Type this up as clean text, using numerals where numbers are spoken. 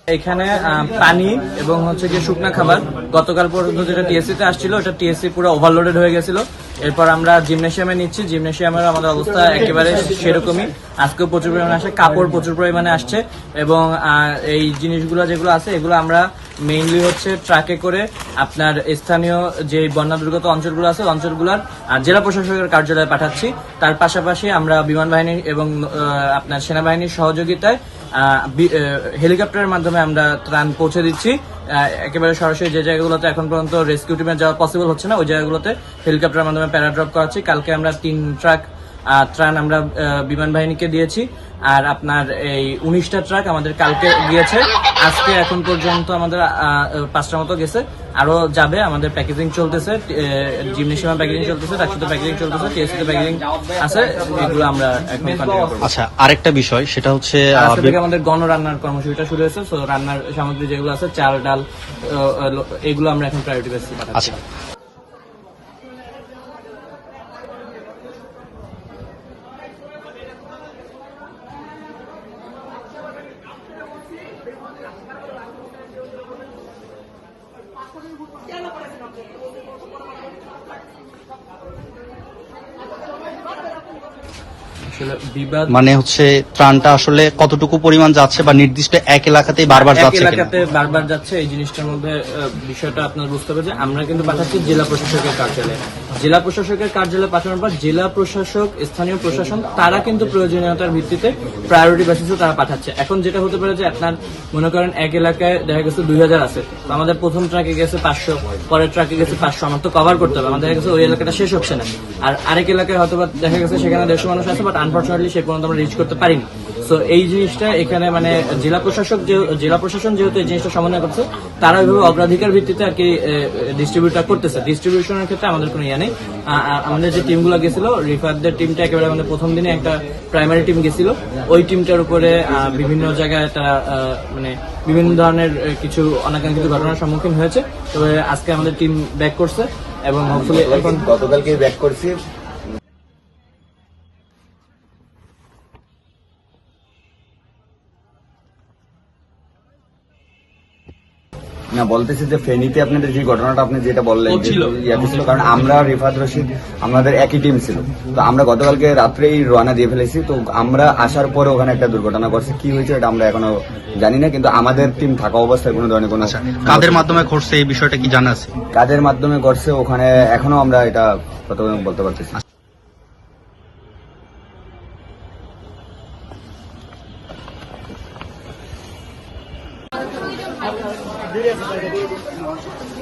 এখানে পানি এবং হচ্ছে যে শুকনা খাবার গতকাল পর্যন্ত যেটা টিএসসি তে আসছিল ওটা টিএসসি পুরো ওভারলোডেড হয়ে গেছিল। এরপর আমরা জিমনেশিয়ামে নিচ্ছি, জিমনেশিয়ামের আমাদের অবস্থা একেবারে সেরকমই। আজকেও প্রচুর পরিমাণে আসে, কাপড় প্রচুর পরিমাণে আসছে এবং এই জিনিসগুলো যেগুলো আছে এগুলো আমরা মেইনলি হচ্ছে ট্রাকে করে আপনার স্থানীয় যে বন্যা দুর্গত অঞ্চলগুলো আছে অঞ্চলগুলোর জেলা প্রশাসকের কার্যালয়ে পাঠাচ্ছি। তার পাশাপাশি আমরা বিমান বাহিনী এবং আপনার সেনাবাহিনীর সহযোগিতায় হেলিকপ্টারের মাধ্যমে আমরা ত্রাণ পৌঁছে দিচ্ছি। একেবারে সরাসরি যে জায়গাগুলোতে এখন পর্যন্ত রেস্কিউ টিমে যাওয়া পসিবল হচ্ছে না ওই জায়গাগুলোতে হেলিকপ্টারের মাধ্যমে প্যারাড্রপ করাচ্ছি। কালকে আমরা 3 ট্রাক ত্রাণ আমরা বিমান বাহিনীকে দিয়েছি, আর আপনার এই 19টা ট্রাক আমাদের কালকে গিয়েছে। আজকে এখন পর্যন্ত আমাদের 5টা মতো গেছে, আরো যাবে। আমাদের প্যাকেজিং চলতেছে, জিমনেশিয়ামে প্যাকেজিং চলতেছে, তার সাথে প্যাকেজিং চলতেছে, টিএসসি তে প্যাকেজিং আছে। এগুলো আমরা এখন কন্টিনিউ করব। আচ্ছা, আরেকটা বিষয় সেটা হচ্ছে আমাদের গণরান্নার কর্মসূচিটা শুরু হয়েছে। সো রান্নার সামগ্রী যেগুলো আছে চাল ডাল এগুলো আমরা এখন প্রায়োরিটি বেসিসে পাঠাচ্ছি। আচ্ছা, মানে হচ্ছে ত্রাণটা আসলে কতটুকু পরিমাণ যাচ্ছে বা নির্দিষ্ট এক এলাকাতেই বারবার যাচ্ছে কিনা? এলাকাতে বারবার যাচ্ছে। এই জিনিসটার মধ্যে বিষয়টা আপনার বুঝতে হবে যে আমরা কিন্তু পাঠাচ্ছি জেলা প্রশাসকের কার্যালয়ে। জেলা প্রশাসকের কার্যালয়ে পাঠানোর পর জেলা প্রশাসক, স্থানীয় প্রশাসন তারা কিন্তু প্রয়োজনীয়তার ভিত্তিতে প্রায়োরিটি বেসিসে তারা পাঠাচ্ছে। এখন যেটা হতে পারে যে আপনার মনে করেন এক এলাকায় দেখা গেছে 2000 আছে, তো আমাদের প্রথম ট্রাকে গেছে 500, পরের ট্রাকে গেছে 500, আমার তো কভার করতে হবে। আমাদের দেখা গেছে ওই এলাকাটা শেষ হচ্ছে না, আর আরেক এলাকায় হয়তো দেখা গেছে সেখানে 150 মানুষ আছে, বাট আনফর্চুনেটলি সে পর্যন্ত আমরা রিচ করতে পারিনি। সো এই জিনিসটা এখানে মানে জেলা প্রশাসন যেহেতু এই জিনিসটা সমন্বয় করছে, তারা ওইভাবে অগ্রাধিকার ভিত্তিতে আর কি ডিস্ট্রিবিউটটা করতেছে। ডিস্ট্রিবিউশনের ক্ষেত্রে আমাদের কোনো ইয়ে নেই। আমাদের যে টিমগুলো গেছিল, রিফাতদের টিমটা একেবারে আমাদের প্রথম দিনে একটা প্রাইমারি টিম গেছিল, ওই টিমটার উপরে বিভিন্ন জায়গায় তারা মানে বিভিন্ন ধরনের কিছু অনাকাঙ্ক্ষিত ঘটনার সম্মুখীন হয়েছে। তবে আজকে আমাদের টিম ব্যাক করছে এবং হোপফুলি এখন গতকালকে ব্যাক করছি। না, বলতেছি যে ফেনীতে আপনাদের যে ঘটনাটা আপনি যেটা বললেন ছিল, কারণ আমরা রিফাত রশিদ আমাদের একই টিম ছিল। তো আমরা গতকালকে রাত্রেই রওনা দিয়ে ফেলেছি। তো আমরা আসার পরে ওখানে একটা দুর্ঘটনা ঘটছে, কি হয়েছে এটা আমরা এখনো জানি না, কিন্তু আমাদের টিম থাকা অবস্থায় কোনো ধরনের কোনো কাদের মাধ্যমে ঘটছে এই বিষয়টা কি জানা আছে? কাদের মাধ্যমে ঘটছে ওখানে এখনো আমরা এটা কত বলতে পারতেছি। Gracias.